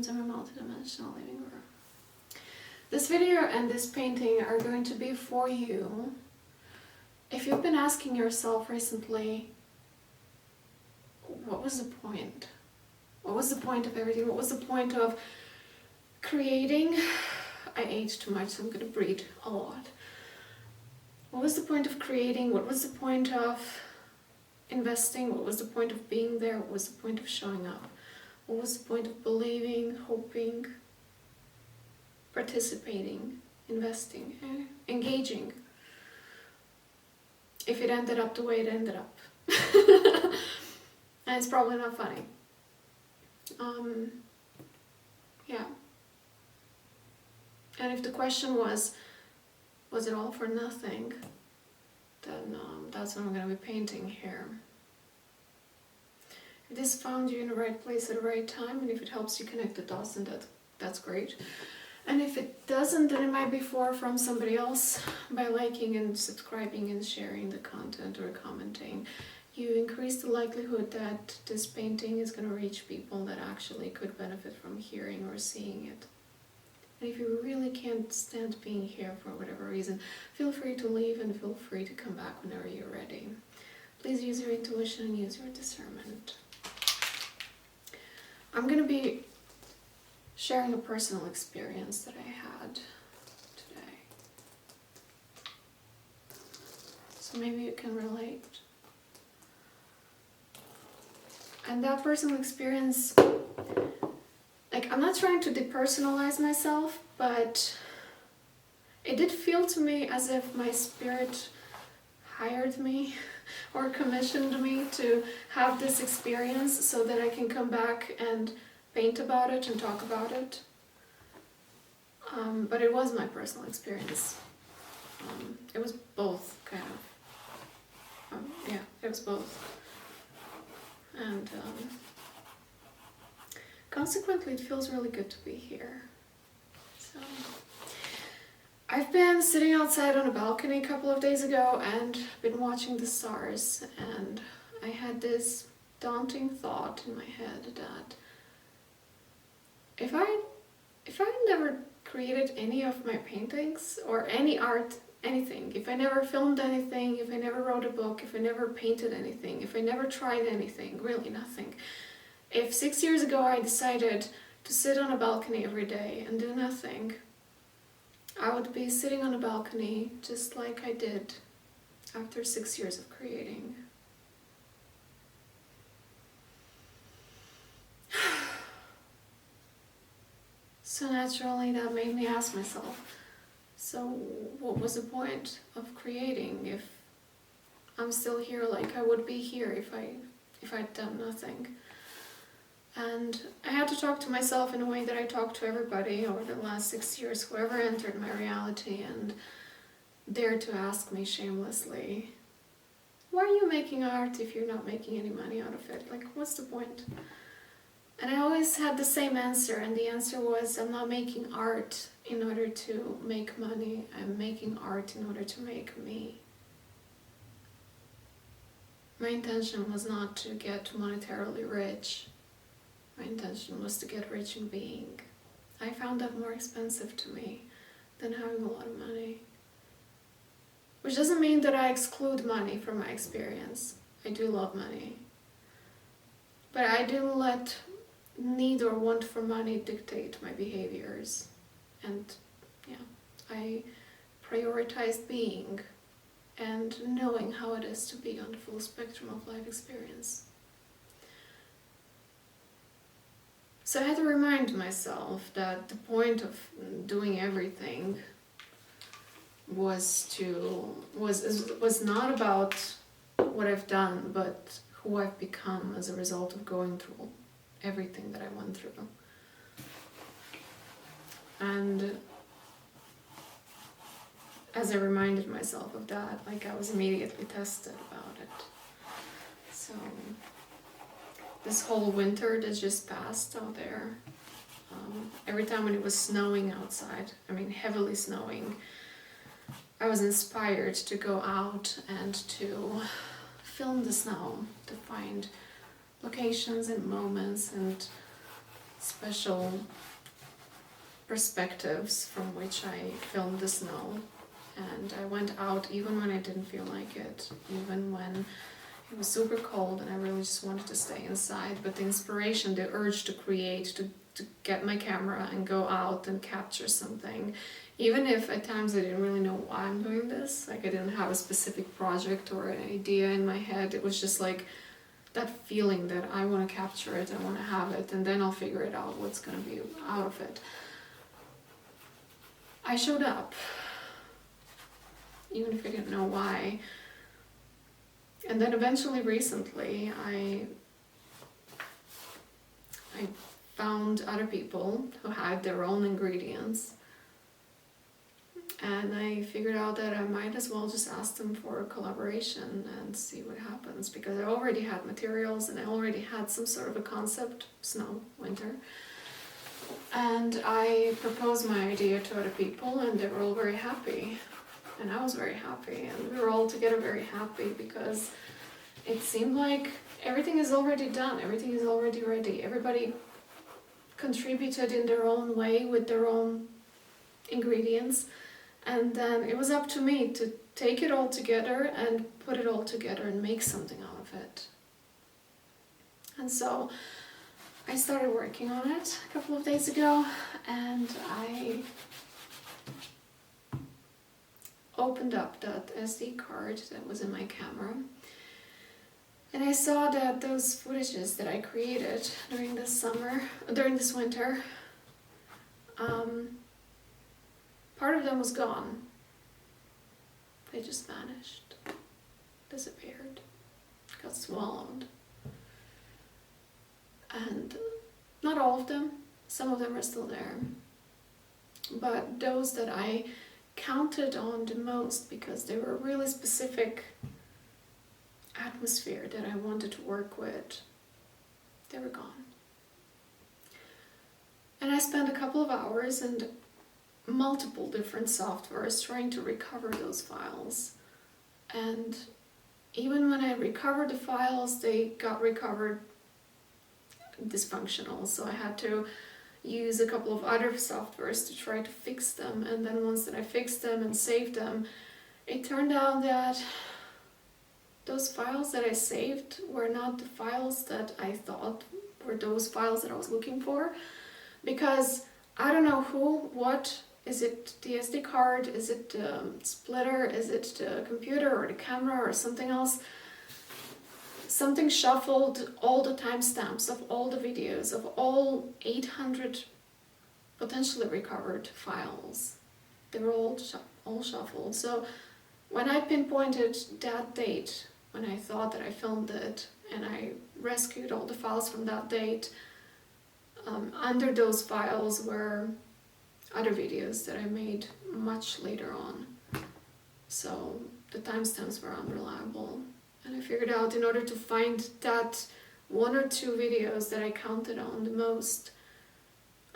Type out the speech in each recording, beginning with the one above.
welcome to my multidimensional living room. This video and this painting are going to be for you if you've been asking yourself recently, what was the point? What was the point of everything? What was the point of creating? I ate too much, so I'm going to breathe a lot. What was the point of creating? What was the point of investing? What was the point of being there? What was the point of showing up? What was the point of believing, hoping, participating, investing, engaging? If it ended up the way it ended up. And it's probably not funny. Yeah. And if the question was it all for nothing? Then that's what I'm going to be painting here. If this found you in the right place at the right time, and if it helps you connect the dots, then that's great. And if it doesn't, then it might be from somebody else. By liking and subscribing and sharing the content or commenting, you increase the likelihood that this painting is going to reach people that actually could benefit from hearing or seeing it. And if you really can't stand being here for whatever reason, feel free to leave and feel free to come back whenever you're ready. Please use your intuition and use your discernment. I'm going to be sharing a personal experience that I had today. So maybe you can relate. And that personal experience, I'm not trying to depersonalize myself, but it did feel to me as if my spirit hired me or commissioned me to have this experience so that I can come back and paint about it and talk about it. But it was my personal experience. It was both, kind of. Yeah, it was both. And consequently, it feels really good to be here. So, I've been sitting outside on a balcony a couple of days ago and been watching the stars, and I had this daunting thought in my head that if I never created any of my paintings or any art, anything, if I never filmed anything, if I never wrote a book, if I never painted anything, if I never tried anything, really nothing, if 6 years ago I decided to sit on a balcony every day and do nothing, I would be sitting on a balcony just like I did after 6 years of creating. So naturally that made me ask myself, so what was the point of creating if I'm still here like I would be here if I'd done nothing? And I had to talk to myself in a way that I talked to everybody over the last 6 years, whoever entered my reality and dared to ask me shamelessly, why are you making art if you're not making any money out of it? Like, what's the point? And I always had the same answer, and the answer was, I'm not making art in order to make money, I'm making art in order to make me. My intention was not to get monetarily rich. My intention was to get rich in being. I found that more expensive to me than having a lot of money. Which doesn't mean that I exclude money from my experience. I do love money. But I didn't let need or want for money dictate my behaviors. And yeah, I prioritized being and knowing how it is to be on the full spectrum of life experience. So I had to remind myself that the point of doing everything was not about what I've done, but who I've become as a result of going through everything that I went through. And as I reminded myself of that, I was immediately tested about it. So this whole winter that just passed out there, every time when it was snowing outside, heavily snowing, I was inspired to go out and to film the snow, to find locations and moments and special perspectives from which I filmed the snow. And I went out even when I didn't feel like it, even when it was super cold and I really just wanted to stay inside. But the inspiration, the urge to create, to get my camera and go out and capture something, even if at times I didn't really know why I'm doing this, like I didn't have a specific project or an idea in my head, it was just like that feeling that I want to capture it, I want to have it, and then I'll figure it out what's going to be out of it. I showed up, even if I didn't know why. And then eventually, recently, I found other people who had their own ingredients, and I figured out that I might as well just ask them for a collaboration and see what happens, because I already had materials and I already had some sort of a concept, snow, winter, and I proposed my idea to other people and they were all very happy, and I was very happy, and we were all together very happy, because it seemed like everything is already done, everything is already ready, everybody contributed in their own way with their own ingredients, and then it was up to me to take it all together and put it all together and make something out of it. And so I started working on it a couple of days ago, and I opened up that SD card that was in my camera, and I saw that those footages that I created during this winter, part of them was gone. They just vanished, disappeared, got swallowed. And not all of them, some of them are still there. But those that I counted on the most, because they were a really specific atmosphere that I wanted to work with, they were gone. And I spent a couple of hours and multiple different softwares trying to recover those files. And even when I recovered the files, they got recovered dysfunctional, so I had to use a couple of other softwares to try to fix them. And then once that I fixed them and saved them, it turned out that those files that I saved were not the files that I thought were those files that I was looking for, because I don't know what, is it the SD card, is it the splitter, is it the computer or the camera or something else? Something shuffled all the timestamps of all the videos of all 800 potentially recovered files. They were all shuffled. So when I pinpointed that date, when I thought that I filmed it, and I rescued all the files from that date, under those files were other videos that I made much later on. So the timestamps were unreliable. And I figured out, in order to find that one or two videos that I counted on the most,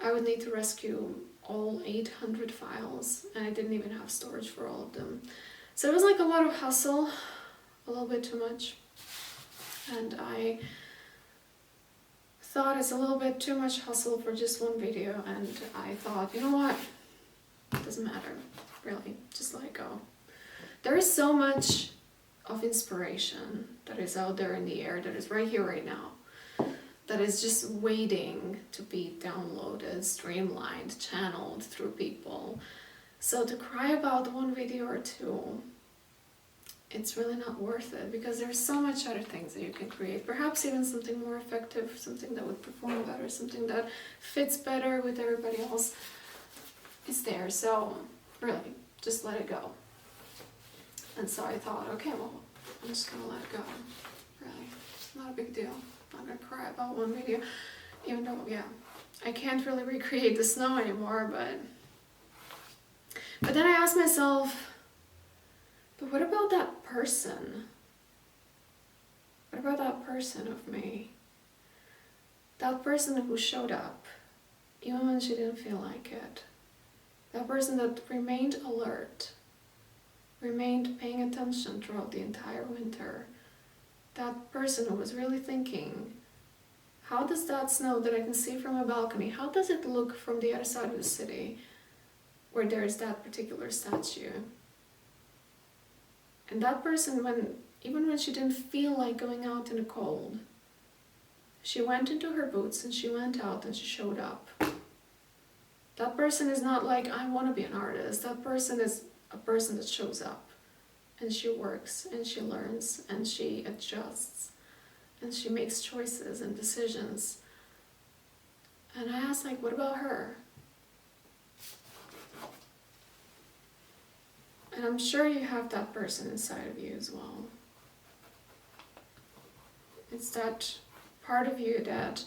I would need to rescue all 800 files, and I didn't even have storage for all of them. So it was like a lot of hustle, a little bit too much. And I thought it's a little bit too much hustle for just one video, and I thought, you know what, it doesn't matter, really, just let it go. There is so much of inspiration that is out there in the air, that is right here, right now, that is just waiting to be downloaded, streamlined, channeled through people. So to cry about one video or two, it's really not worth it, because there's so much other things that you can create. Perhaps even something more effective, something that would perform better, something that fits better with everybody else. It's there, so really, just let it go. And so I thought, okay, well, I'm just gonna let it go. Really, it's not a big deal. I'm not gonna cry about one video, even though, yeah, I can't really recreate the snow anymore, but then I asked myself, but what about that person? What about that person of me? That person who showed up, even when she didn't feel like it. That person that remained alert, remained paying attention throughout the entire winter. That person who was really thinking, How does that snow that I can see from a balcony, how does it look from the other side of the city where there is that particular statue? And that person, even when she didn't feel like going out in the cold, she went into her boots and she went out and she showed up. That person is not like, I want to be an artist. That person is a person that shows up. And she works and she learns and she adjusts. And she makes choices and decisions. And I asked, like, what about her? And I'm sure you have that person inside of you as well. It's that part of you that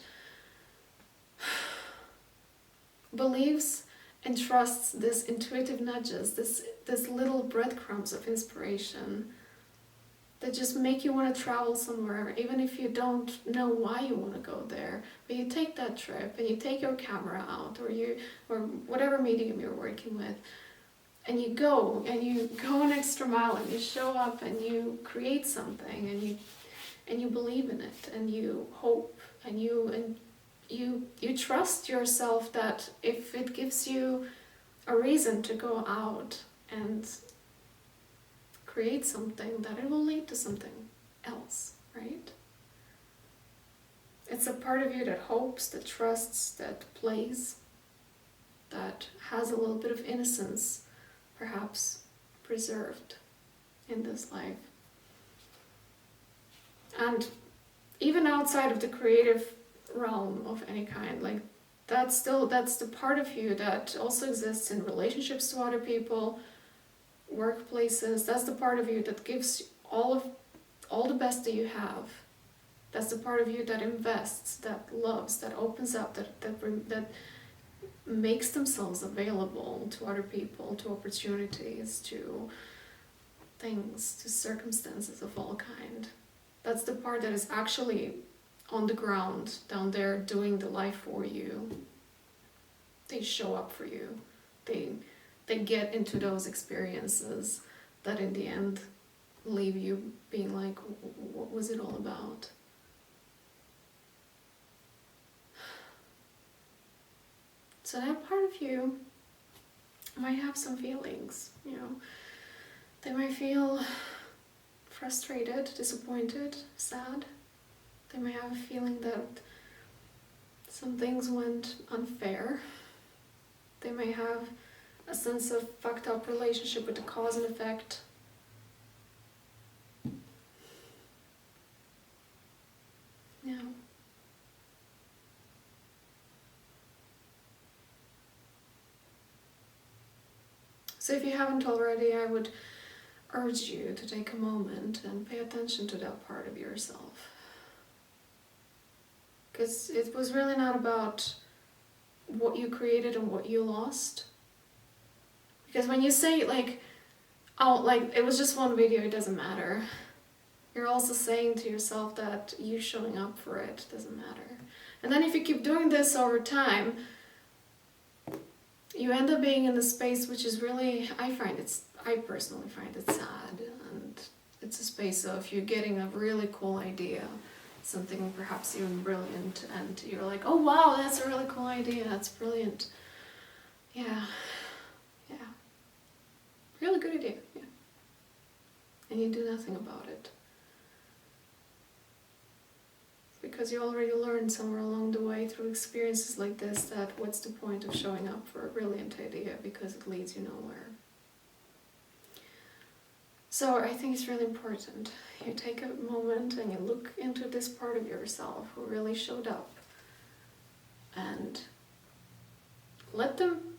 believes and trusts this intuitive nudges, this little breadcrumbs of inspiration that just make you want to travel somewhere, even if you don't know why you want to go there. But you take that trip and you take your camera out, or whatever medium you're working with, and you go an extra mile and you show up and you create something and you believe in it and you hope and you trust yourself that if it gives you a reason to go out and create something, that it will lead to something else, right? It's a part of you that hopes, that trusts, that plays, that has a little bit of innocence, perhaps preserved in this life. And even outside of the creative realm of any kind, like that's the part of you that also exists in relationships to other people, workplaces. That's the part of you that gives all the best that you have. That's the part of you that invests, that loves, that opens up, that makes themselves available to other people, to opportunities, to things, to circumstances of all kind. That's the part that is actually on the ground down there doing the life for you. They show up for you. They get into those experiences that in the end leave you being like, what was it all about? So that part of you might have some feelings, They might feel frustrated, disappointed, sad. They may have a feeling that some things went unfair. They may have a sense of fucked up relationship with the cause and effect. Yeah. So if you haven't already, I would urge you to take a moment and pay attention to that part of yourself. Because it was really not about what you created and what you lost. Because when you say it was just one video, it doesn't matter. You're also saying to yourself that you showing up for it doesn't matter. And then if you keep doing this over time, you end up being in a space which is really, I personally find it sad. And it's a space of you getting a really cool idea, something perhaps even brilliant, and you're like, oh wow, that's a really cool idea, that's brilliant. Yeah. Really good idea, yeah. And you do nothing about it. Because you already learned somewhere along the way through experiences like this that what's the point of showing up for a brilliant idea, because it leads you nowhere. So I think it's really important. You take a moment and you look into this part of yourself who really showed up, and let them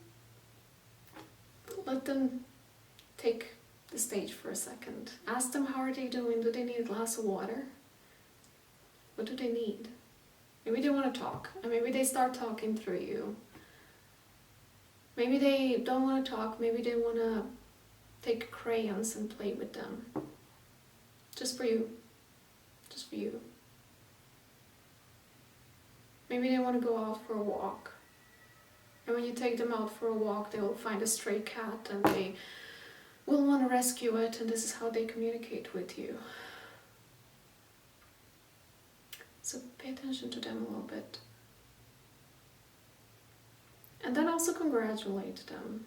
take the stage for a second. Ask them, how are they doing? Do they need a glass of water? What do they need? Maybe they want to talk, and maybe they start talking through you. Maybe they don't want to talk, maybe they want to take crayons and play with them. Just for you. Just for you. Maybe they want to go out for a walk. And when you take them out for a walk, they will find a stray cat and they will want to rescue it, and this is how they communicate with you. So pay attention to them a little bit. And then also congratulate them.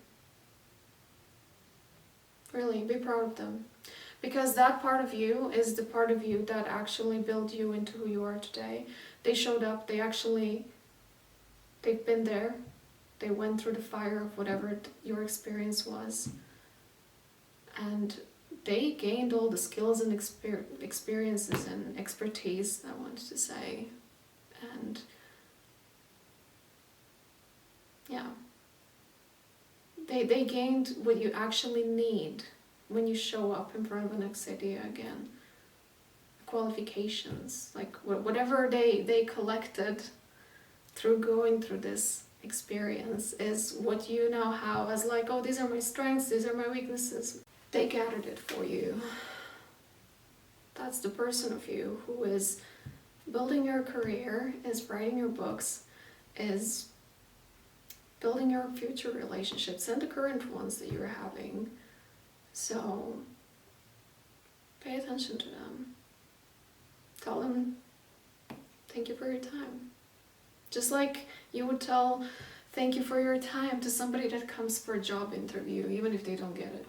Really, be proud of them. Because that part of you is the part of you that actually built you into who you are today. They showed up, they've been there. They went through the fire of whatever your experience was. And they gained all the skills and experiences and expertise, I wanted to say. And yeah. They gained what you actually need when you show up in front of an next idea again. Qualifications, like whatever they collected through going through this experience is what you now have as like, oh, these are my strengths, these are my weaknesses. They gathered it for you. That's the person of you who is building your career, is writing your books, is building your future relationships and the current ones that you're having. So pay attention to them. Tell them thank you for your time. Just like you would tell thank you for your time to somebody that comes for a job interview, even if they don't get it.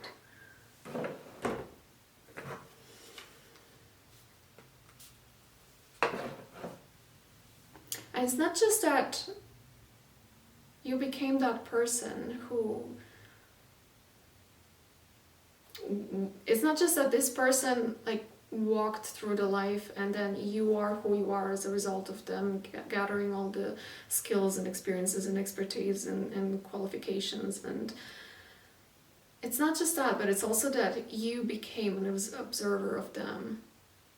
And it's not just that you became that person who... It's not just that this person like walked through the life and then you are who you are as a result of them gathering all the skills and experiences and expertise and qualifications, and it's not just that, but it's also that you became an observer of them.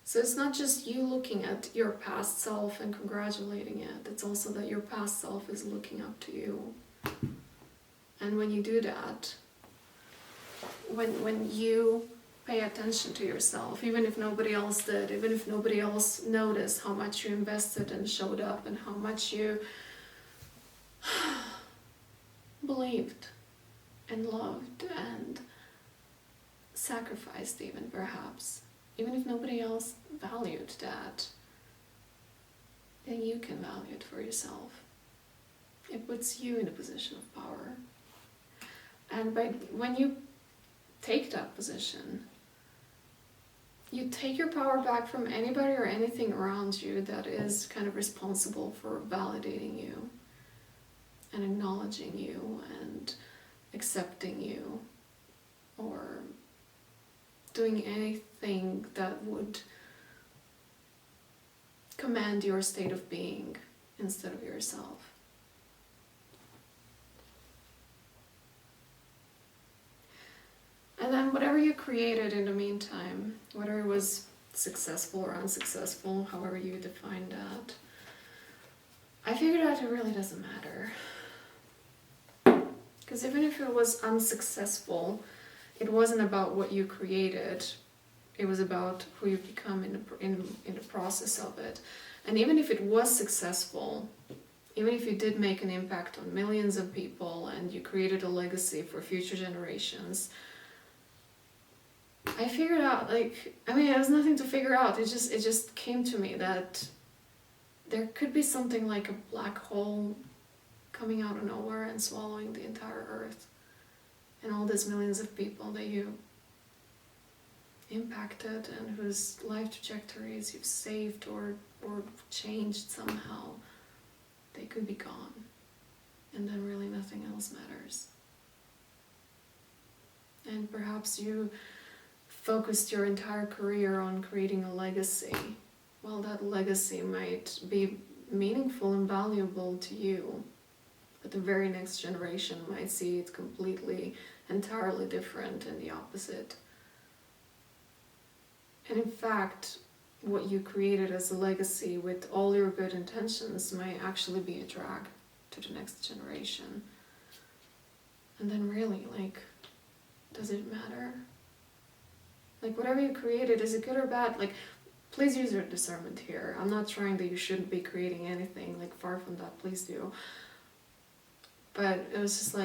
So it's not just you looking at your past self and congratulating it, it's also that your past self is looking up to you. And when you do that, when you pay attention to yourself, even if nobody else did, even if nobody else noticed how much you invested and showed up and how much you believed and loved and sacrificed even perhaps, even if nobody else valued that, then you can value it for yourself. It puts you in a position of power. And when you take that position, you take your power back from anybody or anything around you that is kind of responsible for validating you and acknowledging you and accepting you or doing anything that would command your state of being instead of yourself. And then whatever you created in the meantime, whether it was successful or unsuccessful, however you define that, I figured out it really doesn't matter. Because even if it was unsuccessful, it wasn't about what you created, it was about who you've become in the process of it. And even if it was successful, even if you did make an impact on millions of people and you created a legacy for future generations, I figured out, it was nothing to figure out. It just came to me that there could be something like a black hole coming out of nowhere and swallowing the entire earth and all these millions of people that you impacted and whose life trajectories you've saved or changed somehow. They could be gone, and then really nothing else matters. And perhaps you focused your entire career on creating a legacy. Well, that legacy might be meaningful and valuable to you, but the very next generation might see it completely, entirely different and the opposite. And in fact, what you created as a legacy with all your good intentions might actually be a drag to the next generation. And then really, does it matter? Whatever you created, is it good or bad? Please use your discernment here. I'm not trying that you shouldn't be creating anything, far from that, please do. But it was just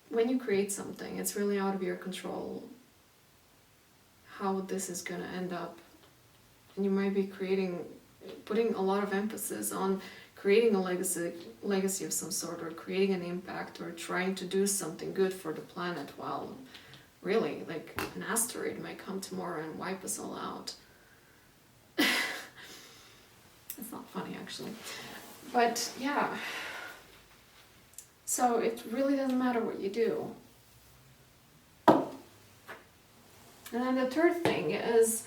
when you create something, it's really out of your control how this is going to end up. And you might be creating putting a lot of emphasis on creating a legacy of some sort, or creating an impact, or trying to do something good for the planet, while really, like, an asteroid might come tomorrow and wipe us all out. It's not funny, actually. But yeah, so it really doesn't matter what you do. And then the third thing is,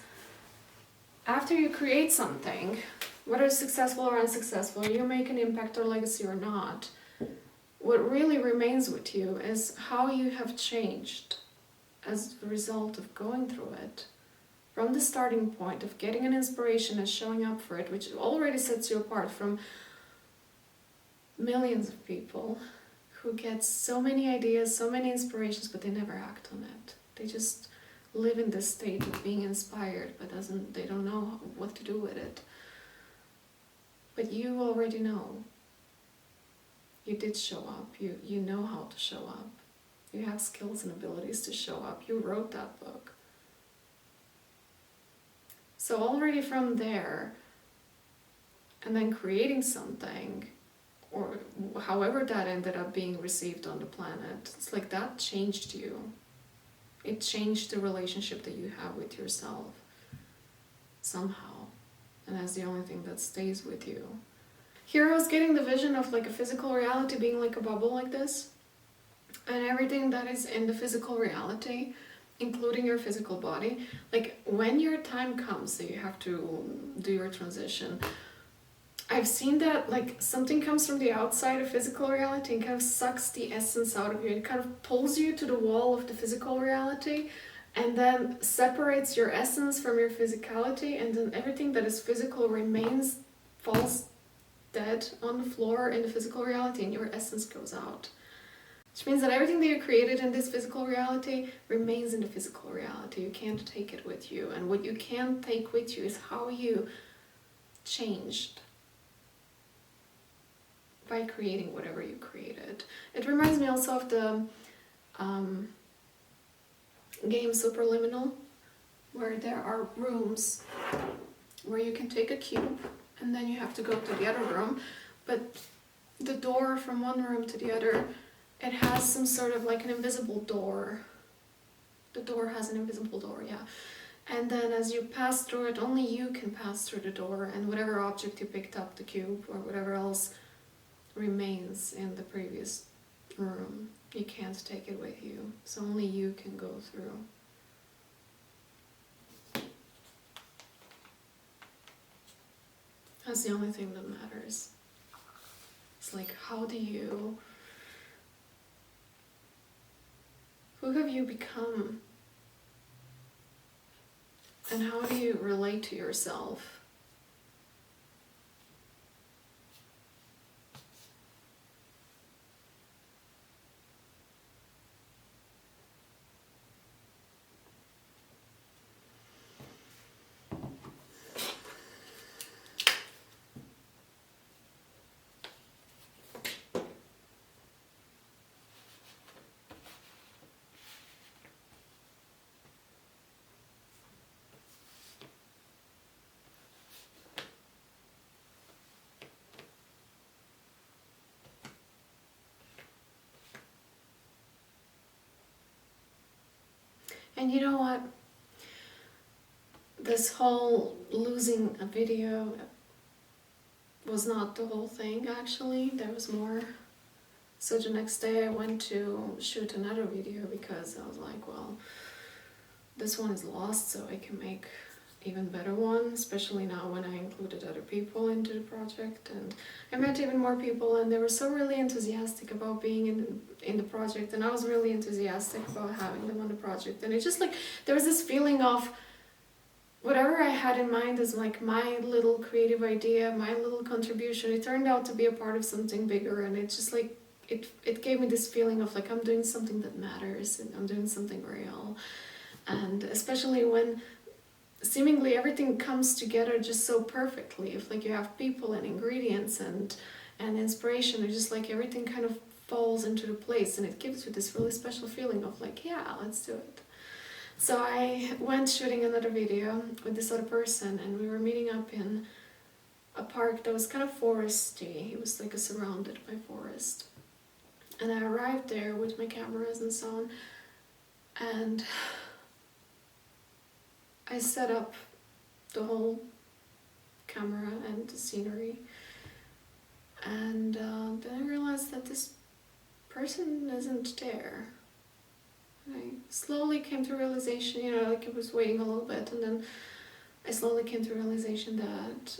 after you create something, whether it's successful or unsuccessful, you make an impact or legacy or not, what really remains with you is how you have changed as a result of going through it. From the starting point of getting an inspiration and showing up for it, which already sets you apart from millions of people who get so many ideas, so many inspirations, but they never act on it. They just live in this state of being inspired, but they don't know what to do with it. But you already know. You did show up. You know how to show up. You have skills and abilities to show up. You wrote that book. So already from there, and then creating something, or however that ended up being received on the planet, it's like that changed you. It changed the relationship that you have with yourself somehow. And that's the only thing that stays with you. Here I was getting the vision of like a physical reality being like a bubble like this. And everything that is in the physical reality, including your physical body, like when your time comes that you have to do your transition, I've seen that like something comes from the outside of physical reality and kind of sucks the essence out of you. It kind of pulls you to the wall of the physical reality, and then separates your essence from your physicality, and then everything that is physical falls dead on the floor in the physical reality, and your essence goes out. Which means that everything that you created in this physical reality remains in the physical reality. You can't take it with you. And what you can take with you is how you changed by creating whatever you created. It reminds me also of the game Superliminal, where there are rooms where you can take a cube and then you have to go to the other room, but the door from one room to the other, it has some sort of like an invisible door. The door has an invisible door, yeah. And then as you pass through it, only you can pass through the door, and whatever object you picked up, the cube or whatever else, remains in the previous room. You can't take it with you, so only you can go through. That's the only thing that matters. It's like, who have you become? And how do you relate to yourself? And you know what? This whole losing a video was not the whole thing, actually. There was more. So the next day I went to shoot another video because I was like, well, this one is lost, so I can make even better one, especially now when I included other people into the project. And I met even more people, and they were so really enthusiastic about being in the project, and I was really enthusiastic about having them on the project. And it's just like there was this feeling of whatever I had in mind as like my little creative idea, my little contribution, it turned out to be a part of something bigger. And it's just like it gave me this feeling of like I'm doing something that matters, and I'm doing something real. And especially when seemingly everything comes together just so perfectly. If like you have people and ingredients and inspiration, it's just like everything kind of falls into the place, and it gives you this really special feeling of like, yeah, let's do it. So I went shooting another video with this other person, and we were meeting up in a park that was kind of foresty. It was like surrounded by forest. And I arrived there with my cameras and so on, and I set up the whole camera and the scenery, and then I realized that this person isn't there. I slowly came to realization, you know, like I was waiting a little bit, and then I slowly came to realization that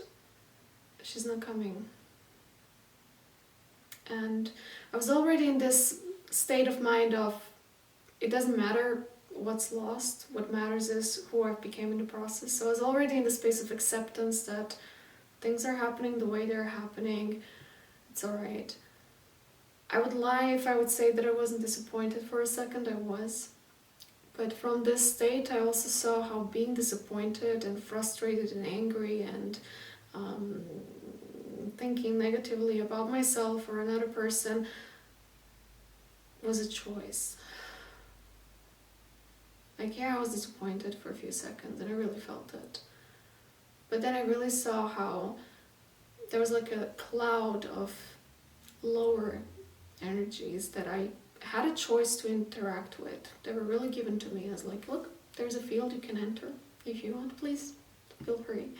she's not coming. And I was already in this state of mind of, it doesn't matter what's lost, what matters is who I became in the process. So I was already in the space of acceptance that things are happening the way they're happening. It's alright. I would lie if I would say that I wasn't disappointed for a second. I was. But from this state, I also saw how being disappointed and frustrated and angry and thinking negatively about myself or another person was a choice. Like, yeah, I was disappointed for a few seconds and I really felt it. But then I really saw how there was like a cloud of lower energies that I had a choice to interact with. They were really given to me as like, look, there's a field you can enter. If you want, please, feel free.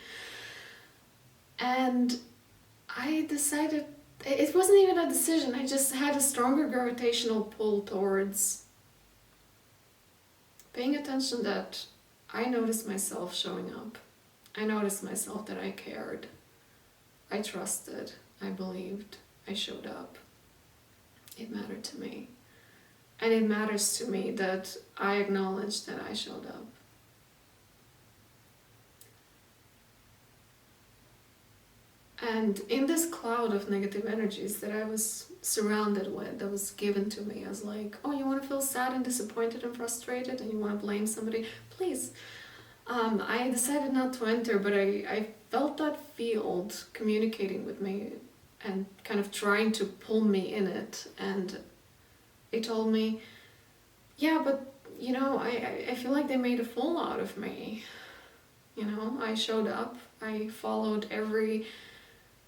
And I decided, it wasn't even a decision, I just had a stronger gravitational pull towards paying attention that I noticed myself showing up. I noticed myself that I cared. I trusted. I believed. I showed up. It mattered to me. And it matters to me that I acknowledge that I showed up. And in this cloud of negative energies that I was surrounded with, that was given to me as like, oh, you want to feel sad and disappointed and frustrated and you want to blame somebody? Please. I decided not to enter, but I felt that field communicating with me and kind of trying to pull me in it. And it told me, yeah, but you know, I feel like they made a fool out of me. You know, I showed up, I followed every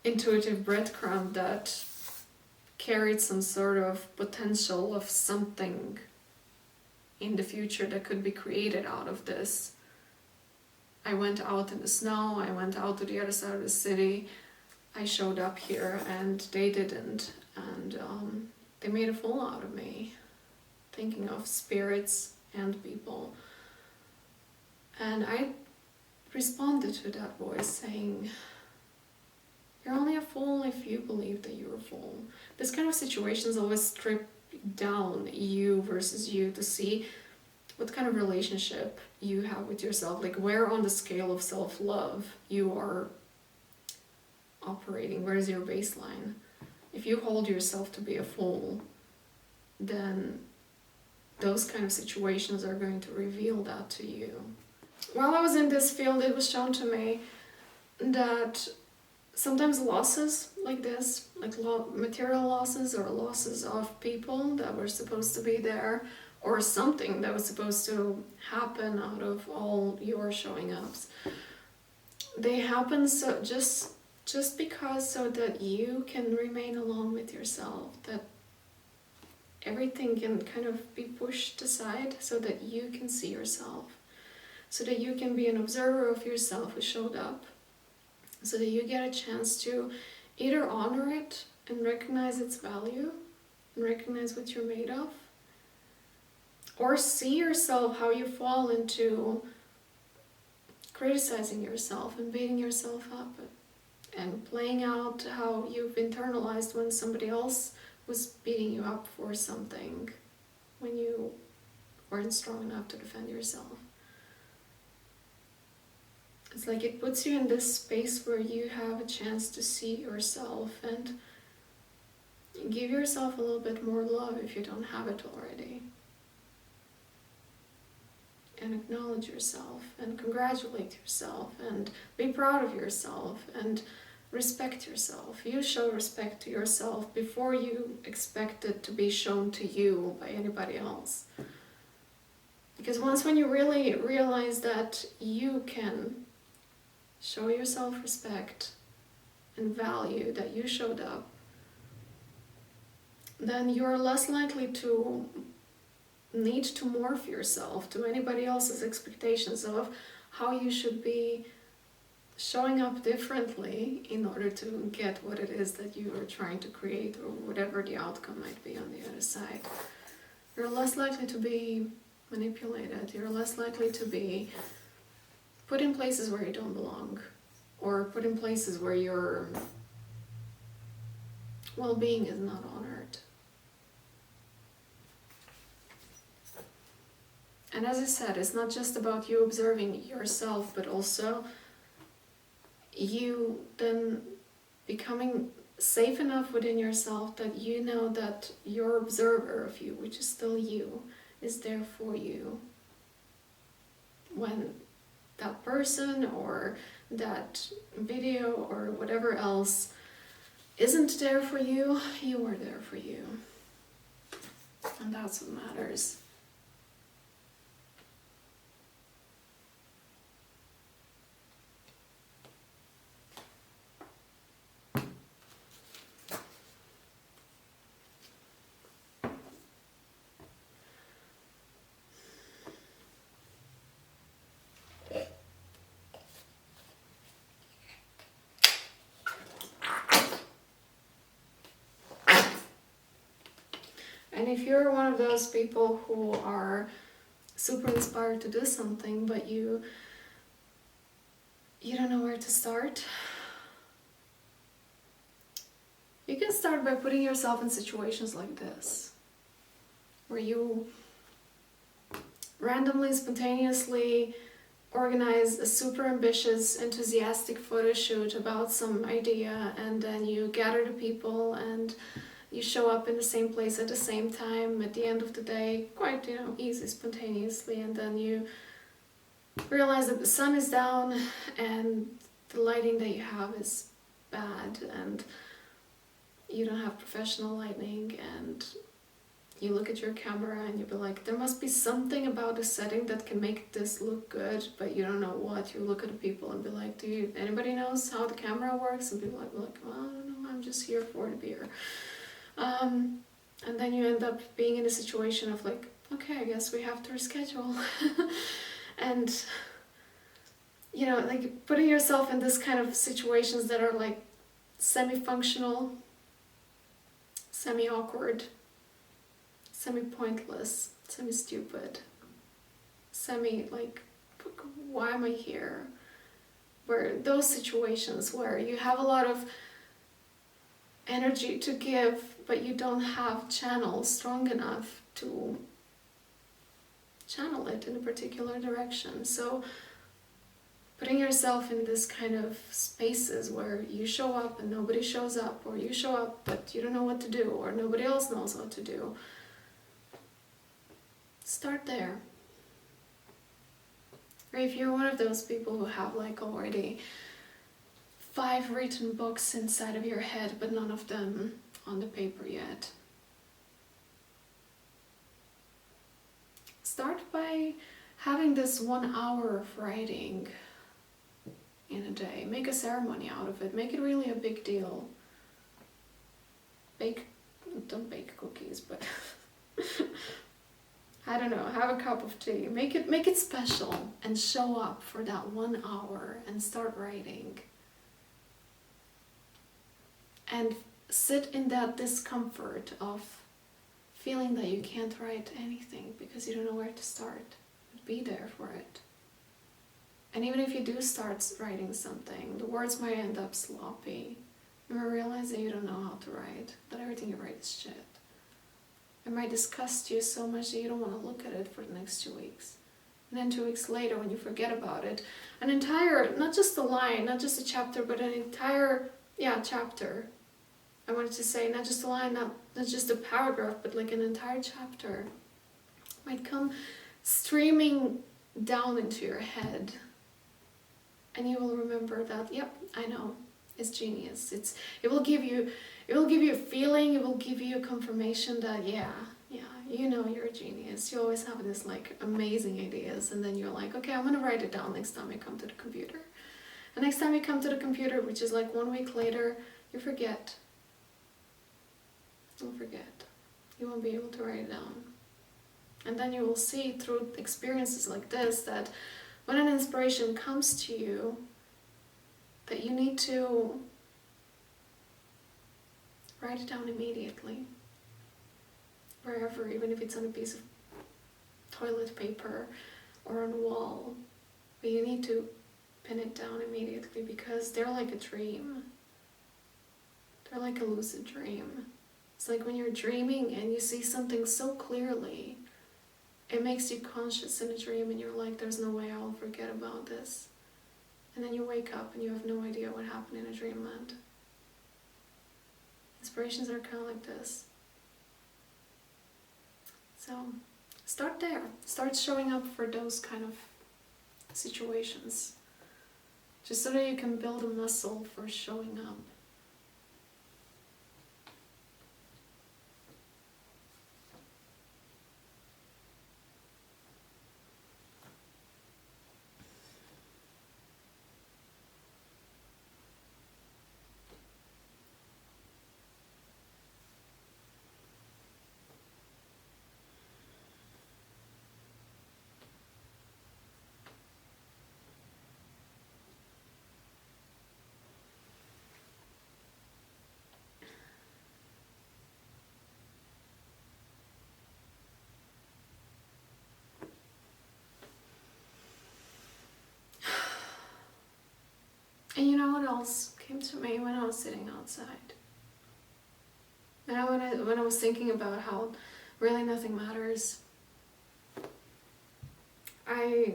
intuitive breadcrumb that carried some sort of potential of something in the future that could be created out of this. I went out in the snow, I went out to the other side of the city, I showed up here and they didn't, and they made a fool out of me, thinking of spirits and people. And I responded to that voice saying, you're only a fool if you believe that you're a fool. This kind of situations always strip down you versus you to see what kind of relationship you have with yourself, like where on the scale of self-love you are operating, where is your baseline. If you hold yourself to be a fool, then those kind of situations are going to reveal that to you. While I was in this field, it was shown to me that sometimes losses like this, like material losses or losses of people that were supposed to be there, or something that was supposed to happen out of all your showing ups, they happen so just because so that you can remain alone with yourself, that everything can kind of be pushed aside so that you can see yourself, so that you can be an observer of yourself who showed up, so that you get a chance to either honor it and recognize its value and recognize what you're made of, or see yourself how you fall into criticizing yourself and beating yourself up and playing out how you've internalized when somebody else was beating you up for something when you weren't strong enough to defend yourself. It's like it puts you in this space where you have a chance to see yourself and give yourself a little bit more love if you don't have it already. And acknowledge yourself and congratulate yourself and be proud of yourself and respect yourself. You show respect to yourself before you expect it to be shown to you by anybody else. Because when you really realize that you can show yourself respect and value that you showed up, then you're less likely to need to morph yourself to anybody else's expectations of how you should be showing up differently in order to get what it is that you are trying to create, or whatever the outcome might be on the other side. You're less likely to be manipulated. You're less likely to be put in places where you don't belong, or put in places where your well-being is not honored. And as I said, it's not just about you observing yourself, but also you then becoming safe enough within yourself that you know that your observer of you, which is still you, is there for you. When that person or that video or whatever else isn't there for you, you are there for you. And that's what matters. And if you're one of those people who are super inspired to do something, but you don't know where to start, you can start by putting yourself in situations like this, where you randomly, spontaneously organize a super ambitious, enthusiastic photo shoot about some idea, and then you gather the people and you show up in the same place at the same time at the end of the day, quite, easy, spontaneously, and then you realize that the sun is down and the lighting that you have is bad and you don't have professional lighting, and you look at your camera and you be like, there must be something about the setting that can make this look good, but you don't know what. You look at the people and be like, anybody knows how the camera works? And people are like, well, I don't know, I'm just here for the beer. And then you end up being in a situation of like, okay, I guess we have to reschedule. And, like putting yourself in this kind of situations that are like semi-functional, semi-awkward, semi-pointless, semi-stupid, semi-like, why am I here? Where those situations where you have a lot of energy to give, but you don't have channels strong enough to channel it in a particular direction. So putting yourself in this kind of spaces where you show up and nobody shows up, or you show up but you don't know what to do, or nobody else knows what to do. Start there. Or if you're one of those people who have like already 5 written books inside of your head, but none of them on the paper yet, start by having this 1 hour of writing in a day. Make a ceremony out of it. Make it really a big deal. Don't bake cookies, but I don't know, have a cup of tea. Make it special and show up for that 1 hour and start writing. And sit in that discomfort of feeling that you can't write anything because you don't know where to start. Be there for it. And even if you do start writing something, the words might end up sloppy. You might realize that you don't know how to write, that everything you write is shit. It might disgust you so much that you don't want to look at it for the next 2 weeks. And then 2 weeks later, when you forget about it, an entire, not just a line, not just a chapter, but an entire, chapter. I wanted to say not just a line, not just a paragraph, but like an entire chapter might come streaming down into your head. And you will remember that, yep, I know, it's genius. It will give you a feeling, it will give you a confirmation that, you're a genius. You always have this like amazing ideas, and then you're like, okay, I'm gonna write it down next time I come to the computer. And next time you come to the computer, which is like 1 week later, you forget. You'll forget. You won't be able to write it down. And then you will see through experiences like this that when an inspiration comes to you, that you need to write it down immediately. Wherever, even if it's on a piece of toilet paper or on a wall. But you need to pin it down immediately because they're like a dream. They're like a lucid dream. It's like when you're dreaming and you see something so clearly, it makes you conscious in a dream and you're like, there's no way I'll forget about this. And then you wake up and you have no idea what happened in a dreamland. Inspirations are kind of like this. So start there. Start showing up for those kind of situations. Just so that you can build a muscle for showing up. And you know what else came to me when I was sitting outside? And when I was thinking about how really nothing matters, I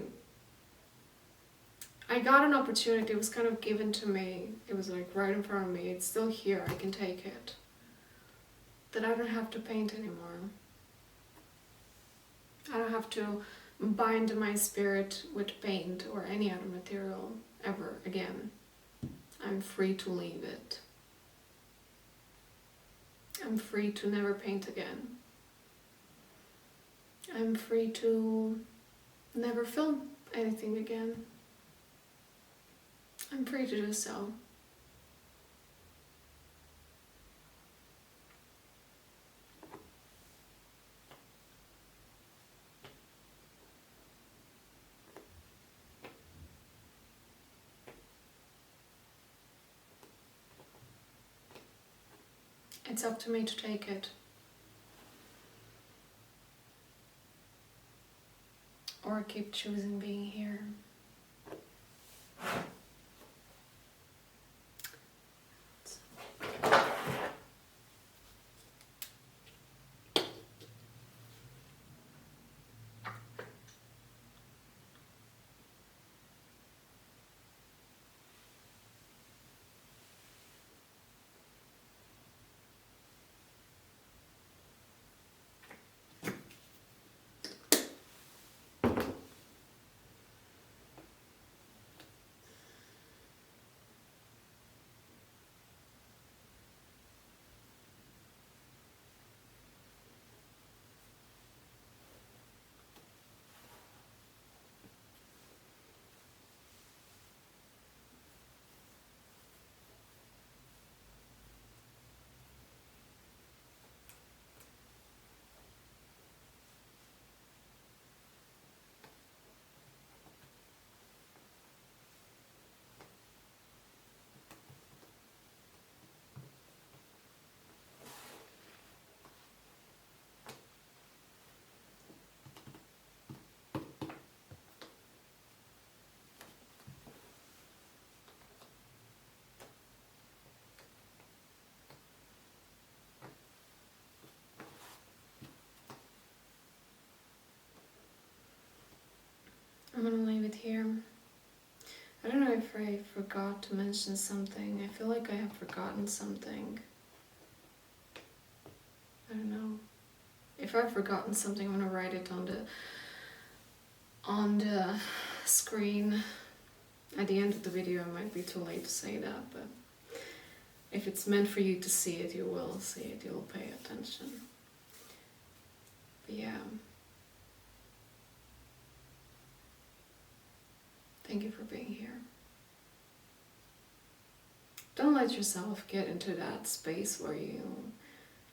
got an opportunity. It was kind of given to me. It was like right in front of me. It's still here. I can take it. That I don't have to paint anymore. I don't have to bind my spirit with paint or any other material ever again. I'm free to leave it. I'm free to never paint again. I'm free to never film anything again. I'm free to do so. It's up to me to take it. Or keep choosing being here. I'm gonna leave it here. I don't know if I forgot to mention something. I feel like I have forgotten something. I don't know. If I've forgotten something, I'm gonna write it on the screen. At the end of the video, it might be too late to say that, but if it's meant for you to see it, you will see it. You'll pay attention. But yeah. Thank you for being here. Don't let yourself get into that space where you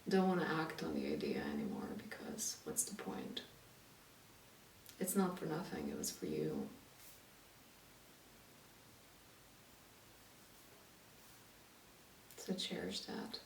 don't want to act on the idea anymore, because what's the point? It's not for nothing, it was for you. So cherish that.